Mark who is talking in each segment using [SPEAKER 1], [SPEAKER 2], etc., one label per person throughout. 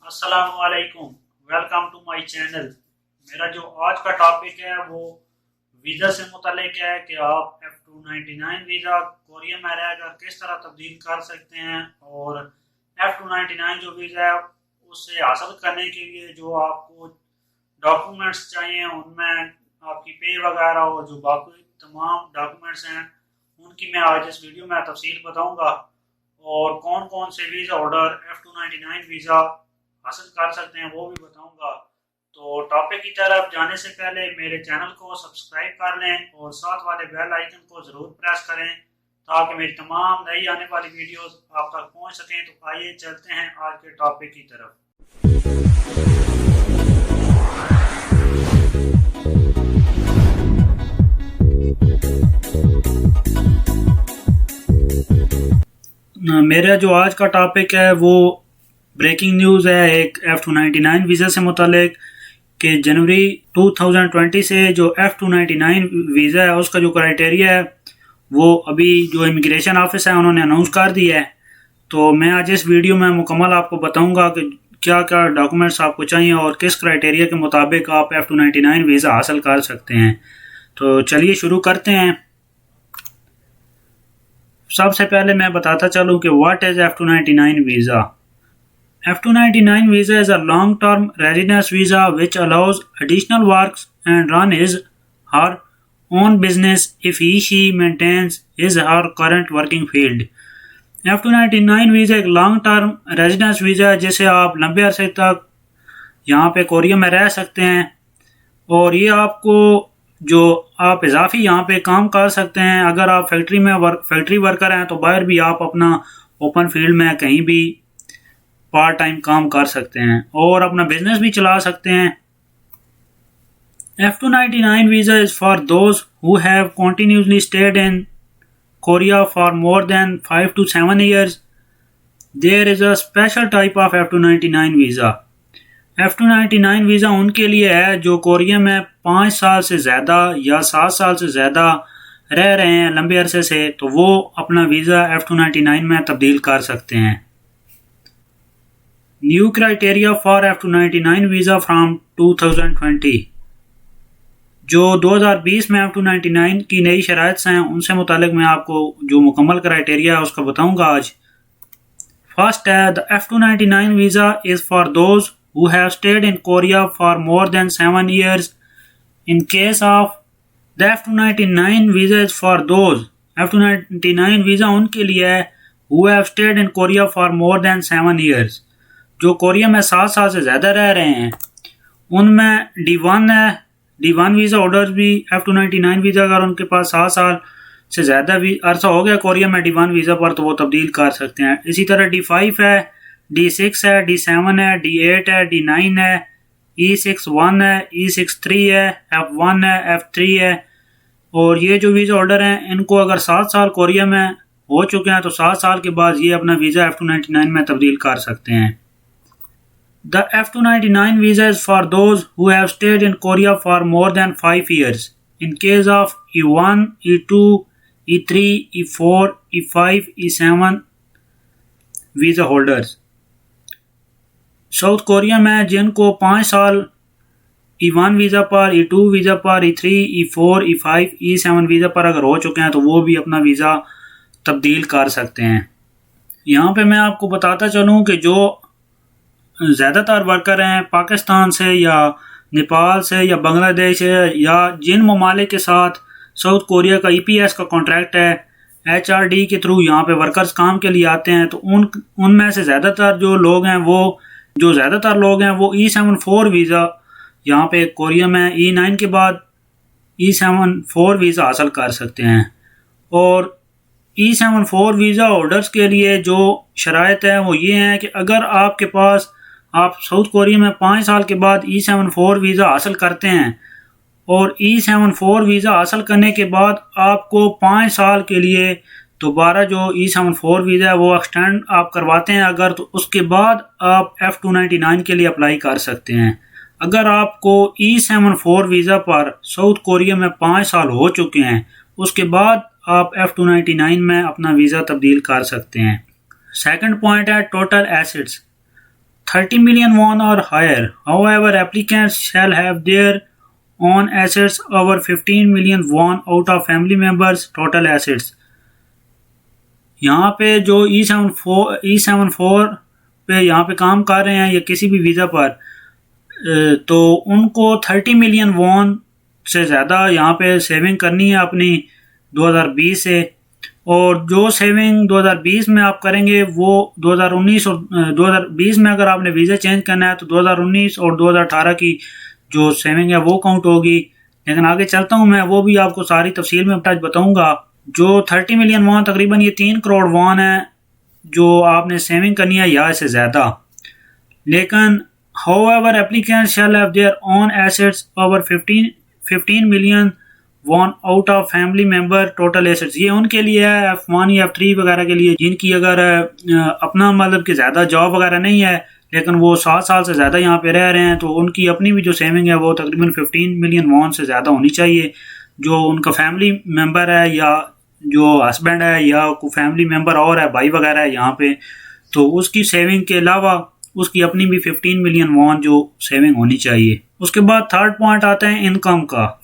[SPEAKER 1] अस्सलामुअलैकुम। Welcome to my channel. मेरा जो आज का टॉपिक है वो वीज़ा से मुतालिक है कि आप F299 वीज़ा कोरिया में रहकर किस तरह तब्दील कर सकते हैं और F299 जो वीज़ा है उससे हासिल करने के लिए जो आपको डॉक्यूमेंट्स चाहिए उनमें आपकी पे वगैरह और जो बाकी तमाम डॉक्यूमेंट्स हैं उनकी मैं आज इस वीडियो में तफसील बताऊंगा और कौन कौन से वीज़ा ऑर्डर F299 वीज़ा हासिल कर सकते हैं वो भी बताऊंगा। तो टॉपिक की तरफ जाने से पहले मेरे चैनल को सब्सक्राइब कर लें और साथ वाले बेल आइकन को ज़रूर प्रेस करें ताकि मेरी तमाम नई आने वाली वीडियोस आप तक पहुंच सकें। तो आइए चलते हैं आज के टॉपिक की तरफ। मेरा जो आज का टॉपिक है वो ब्रेकिंग न्यूज़ है एक F299 वीज़ा से मुतालिक कि जनवरी 2020 से जो F299 वीज़ा है उसका जो क्राइटेरिया है वो अभी जो इमिग्रेशन ऑफिस है उन्होंने अनाउंस कर दिया है। तो मैं आज इस वीडियो में मुकम्मल आपको बताऊंगा कि क्या क्या डॉक्यूमेंट्स आपको चाहिए और किस क्राइटेरिया के मुताबिक आप F299 वीज़ा हासिल कर सकते हैं। तो चलिए शुरू करते हैं। सबसे पहले मैं बताता चलूँ कि what is F299 visa. F299 visa is a long-term residence visa which allows additional works and run his her own business if she maintains his her current working field. F299 visa एक long term residence visa है जिसे आप लंबे अरसे तक यहाँ पे Korea में रह सकते हैं और ये आपको जो आप इजाफी यहाँ पे काम कर सकते हैं। अगर आप फैक्ट्री वर्कर हैं तो बाहर भी आप अपना ओपन फील्ड में कहीं भी पार्ट टाइम काम कर सकते हैं और अपना बिजनेस भी चला सकते हैं। F299 visa is for those who have continuously stayed in Korea for more than 5 to 7 years. There is a special type of F299 visa. F299 visa उनके लिए है जो कोरिया में 5 साल से ज़्यादा या 7 साल से ज़्यादा रह रहे हैं लंबे अरसे से, तो वो अपना वीज़ा F299 में तब्दील कर सकते हैं। New criteria for F299 visa from 2020। जो 2020 में F299 की नई शराइत हैं उनसे मुतालिक मैं आपको जो मुकम्मल क्राइटेरिया है उसका बताऊंगा आज। फर्स्ट है the F299 visa is for those who have stayed in Korea for more than 7 years। In case of the F299 visa is for those, F299 visa उनके लिए है who have stayed in Korea for more than 7 years, जो Korea में 7 साल से ज़्यादा रह रहे हैं। उनमें D1 है। D1 वीज़ा ऑर्डर्स भी F299 वीज़ा अगर उनके पास 7 साल से ज़्यादा भी अरसा हो गया कोरिया में D1 वीज़ा पर तो वो तब्दील कर सकते हैं। इसी तरह D5 है, D6 है, D7 है, D8 है, D9 है, E61 है, E63 है, F1 है, F3 है। और ये जो वीज़ा ऑर्डर हैं इनको अगर 7 साल कोरिया में हो चुके हैं तो 7 साल के बाद ये अपना वीज़ा F299 में तब्दील कर सकते हैं। The F299 visa is for those who have stayed in Korea for more than 5 years. In case of E1, E2, E3, E4, E5, E7 visa holders. South Korea में जिनको 5 साल E1 वीज़ा पर, E2 visa पर, E3, E4, E5, E7 visa पर अगर हो चुके हैं तो वो भी अपना वीज़ा तब्दील कर सकते हैं। यहाँ पे मैं आपको बताता चलूँ कि जो ज़्यादातर वर्कर हैं पाकिस्तान से या नेपाल से या बांग्लादेश से या जिन ममालिक के साथ साउथ कोरिया का EPS का कॉन्ट्रैक्ट है, HRD के थ्रू यहाँ पे वर्कर्स काम के लिए आते हैं, तो उनमें से ज़्यादातर लोग हैं वो E74 वीज़ा यहाँ पे कोरिया में E9 के बाद E74 वीज़ा हासिल कर सकते हैं। और E74 वीज़ा होल्डर्स के लिए जो शराइत है वो ये हैं कि अगर आपके पास आप साउथ कोरिया में 5 साल के बाद E74 वीज़ा हासिल करते हैं और E74 वीज़ा हासिल करने के बाद आपको 5 साल के लिए दोबारा जो E74 वीज़ा है वो एक्सटेंड आप करवाते हैं अगर, तो उसके बाद आप F299 के लिए अप्लाई कर सकते हैं। अगर आपको E74 वीज़ा पर साउथ कोरिया में 5 साल हो चुके हैं उसके बाद आप F299 में अपना वीज़ा तब्दील कर सकते हैं। सेकंड पॉइंट है total assets. 30 million won or higher. However, applicants shall have their own assets over 15 million won out of family members' total assets. यहाँ पे जो E74 पे यहाँ पे काम कर रहे हैं या किसी भी वीज़ा पर, तो उनको 30 मिलियन वॉन से ज़्यादा यहाँ पे सेविंग करनी है अपनी 2020 से। और जो सेविंग 2020 में आप करेंगे वो 2019 और 2020 में अगर आपने वीज़ा चेंज करना है तो 2019 और 2018 की जो सेविंग है वो काउंट होगी। लेकिन आगे चलता हूँ मैं, वो भी आपको सारी तफसील में टच बताऊँगा। जो 30 मिलियन वॉन तकरीबन ये 3 करोड़ वॉन है जो आपने सेविंग करनी है या इससे ज़्यादा। लेकिन however applicants shall have their own assets over 15 million won out of family member total assets। ये उनके लिए है F1 या F3 वगैरह के लिए जिनकी अगर अपना मतलब कि ज़्यादा जॉब वगैरह नहीं है लेकिन वो 7 साल से ज़्यादा यहाँ पे रह रहे हैं, तो उनकी अपनी भी जो सेविंग है वो तकरीबन 15 मिलियन वॉन से ज़्यादा होनी चाहिए। जो उनका फैमिली मेम्बर है या जो हस्बैंड है या कोई फैमिली मेम्बर और है, भाई वगैरह है यहाँ पे, तो उसकी सेविंग के अलावा उसकी अपनी भी 15 मिलियन वॉन जो सेविंग होनी चाहिए। उसके बाद थर्ड पॉइंट आता है इनकम का।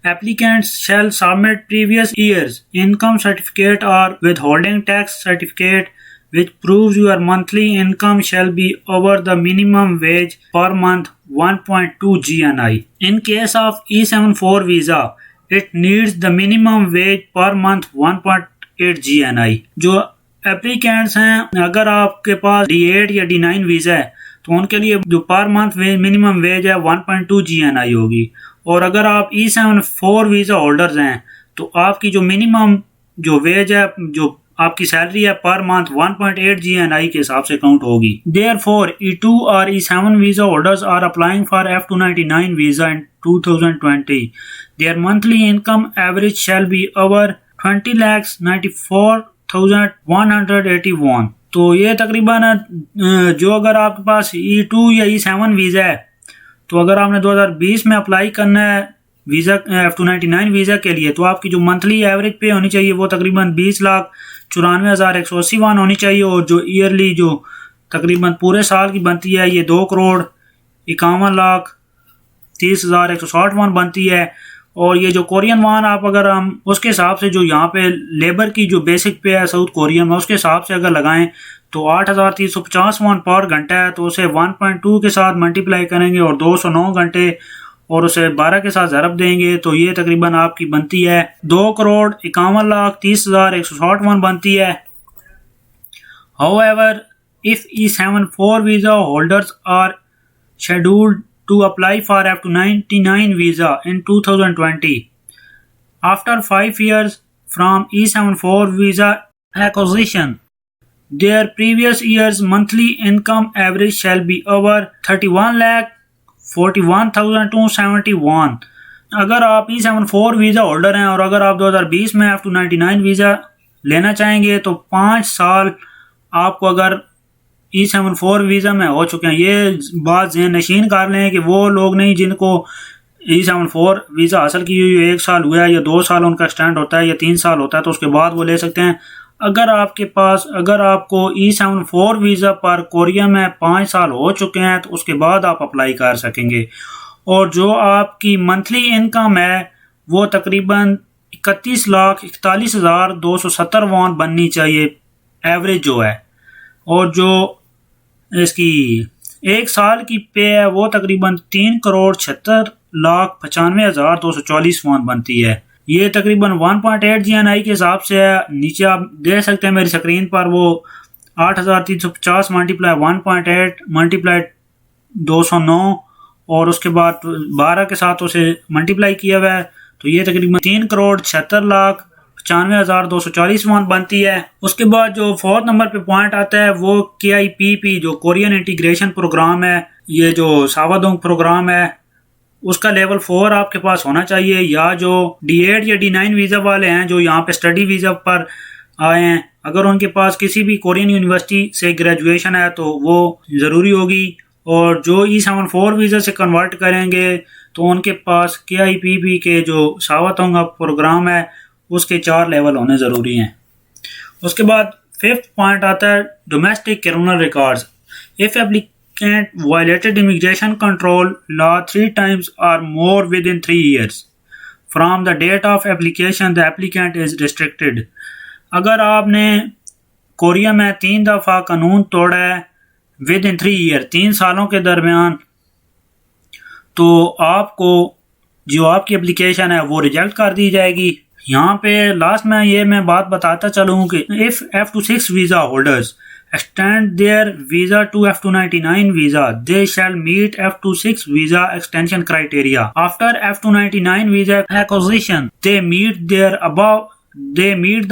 [SPEAKER 1] Applicants shall submit previous years income certificate और withholding tax certificate which proves your monthly income shall be over the minimum wage per month 1.2 GNI. In case of E74 visa, it needs the minimum wage per month 1.8 GNI. जो applicants हैं, अगर आपके पास D8 या D9 visa है तो उनके लिए जो पर मंथ मिनिमम वेज है 1.2 GNI होगी। और अगर आप E74 वीज़ा होल्डर्स हैं तो आपकी जो मिनिमम जो वेज है, जो आपकी सैलरी है पर मंथ 1.8 GNI के हिसाब से काउंट होगी। Therefore, E2 और E7 visa holders are applying for F299 visa in 2020. Their monthly income average shall be over 20,94,181। तो ये तकरीबन जो अगर आपके पास E2 या E7 वीज़ा है तो अगर आपने 2020 में अप्लाई करना है वीज़ा F299 वीज़ा के लिए तो आपकी जो मंथली एवरेज पे होनी चाहिए वो तकरीबन 20,94,180 वन होनी चाहिए। और जो ईयरली जो तकरीबन पूरे साल की बनती है ये 2,51,30,160 वन बनती है। और ये जो कोरियन वन आप अगर हम उसके हिसाब से जो यहाँ पे लेबर की जो बेसिक पे है साउथ कोरिया में उसके हिसाब से अगर लगाएं तो 8,350 वन पर घंटा है, तो उसे 1.2 के साथ मल्टीप्लाई करेंगे और 209 घंटे और उसे 12 के साथ ज़रब देंगे तो ये तकरीबन आपकी बनती है 2,51,30,160 वन बनती है। However, if E74 visa holders are scheduled to apply for F299 visa in 2020, after 5 years from E74 visa acquisition, their previous year's monthly income average shall be over 31,41,271। अगर आप E74 वीज़ा होल्डर हैं और अगर आप 2020 में F299 visa लेना चाहेंगे तो 5 साल आपको अगर E74 वीज़ा में हो चुके हैं, ये बात ज़हन नशीन कर लें कि वो लोग नहीं जिनको E74 वीज़ा हासिल की हुई 1 साल हुआ है या 2 साल उनका स्टैंड होता है या 3 साल होता है तो उसके बाद वो ले सकते हैं। अगर आपको E74 वीज़ा पर कोरिया में 5 साल हो चुके हैं तो उसके बाद आप अप्लाई कर सकेंगे। और जो आपकी मंथली इनकम है वो तकरीबन 31,41,270 वॉन बननी चाहिए एवरेज जो है। और जो इसकी 1 साल की पे है वो तकरीबन 3,76,95,240 वॉन बनती है। ये तकरीबन 1.8 GNI के हिसाब से है। नीचे आप देख सकते हैं मेरी स्क्रीन पर वो 8,350 मल्टीप्लाई 1.8 मल्टीप्लाई 209 और उसके बाद 12 के साथ उसे मल्टीप्लाई किया हुआ है तो ये तकरीबन 3,76,95,240 वॉन बनती है। उसके बाद जो 4th नंबर पे पॉइंट आता है वो KIPP जो कोरियन इंटीग्रेशन प्रोग्राम है, ये जो सावादोंग प्रोग्राम है उसका लेवल 4 आपके पास होना चाहिए। या जो D8 या D9 वीज़ा वाले हैं जो यहाँ पे स्टडी वीज़ा पर आए हैं, अगर उनके पास किसी भी कोरियन यूनिवर्सिटी से ग्रेजुएशन है तो वो ज़रूरी होगी। और जो E74 वीज़ा से कन्वर्ट करेंगे तो उनके पास KIPP के जो सावादोंग प्रोग्राम है उसके 4 लेवल होने ज़रूरी हैं। उसके बाद 5th पॉइंट आता है domestic criminal records. If applicant violated immigration control law 3 times or more within 3 years from the date of application, the applicant is restricted. अगर आपने कोरिया में 3 दफ़ा कानून तोड़ा है विद इन 3 ईयर, 3 सालों के दरमियान, तो आपको जो आपकी एप्लीकेशन है वो रिजेक्ट कर दी जाएगी। यहाँ पे लास्ट में ये मैं बात बताता चलूँ कि if F26 visa holders extend their visa to F299 visa, they shall meet F26 visa extension criteria. After F299 visa acquisition, they meet the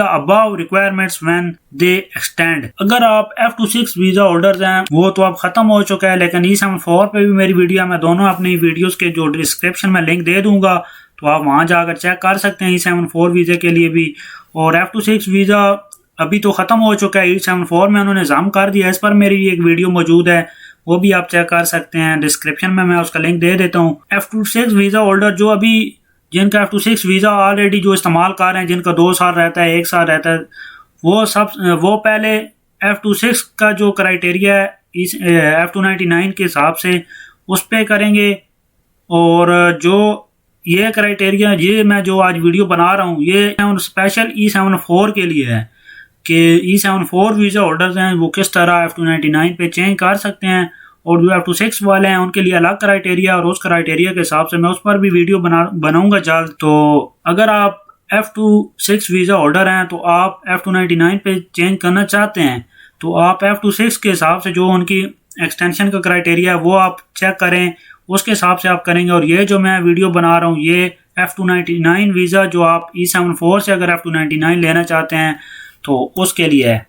[SPEAKER 1] above requirements when they extend. अगर आप F26 वीजा होल्डर्स हैं वो तो अब खत्म हो चुका है, लेकिन E74 पे भी मेरी वीडियो, मैं दोनों अपनी वीडियोस के जो डिस्क्रिप्शन में लिंक दे दूंगा, तो आप वहां जाकर चेक कर सकते हैं E74 वीजा के लिए भी। और F26 वीजा अभी तो खत्म हो चुका है, E74 में उन्होंने जाम कर दिया। इस पर मेरी एक वीडियो मौजूद है, वो भी आप चेक कर सकते हैं, डिस्क्रिप्शन में मैं उसका लिंक दे देता हूँ। F26 वीजा होल्डर जो अभी जिनका F26 वीजा ऑलरेडी जो इस्तेमाल कर रहे हैं, जिनका 2 साल रहता है, 1 साल रहता है, वो पहले F26 का जो क्राइटेरिया है इस F299 के हिसाब से उस पे करेंगे। और जो ये क्राइटेरिया, ये मैं जो आज वीडियो बना रहा हूँ, ये स्पेशल E74 के लिए है कि E74 वीजा होल्डर्स हैं वो किस तरह F299 पे चेंज कर सकते हैं, और जो F26 वाले हैं उनके लिए अलग क्राइटेरिया, और उस क्राइटेरिया के हिसाब से मैं उस पर भी वीडियो बनाऊंगा जल्द। तो अगर आप F26 वीजा होल्डर हैं तो आप F299 पे चेंज करना चाहते हैं, तो आप F26 के हिसाब से जो उनकी एक्सटेंशन का क्राइटेरिया है वो आप चेक करें, उसके हिसाब से आप करेंगे। और ये जो मैं वीडियो बना रहा हूँ ये F299 वीजा जो आप E74 से अगर F299 लेना चाहते हैं तो उसके लिए है।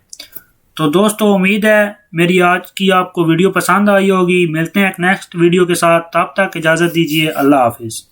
[SPEAKER 1] तो दोस्तों उम्मीद है मेरी आज की आपको वीडियो पसंद आई होगी। मिलते हैं एक नेक्स्ट वीडियो के साथ, तब तक इजाज़त दीजिए। अल्लाह हाफिज़।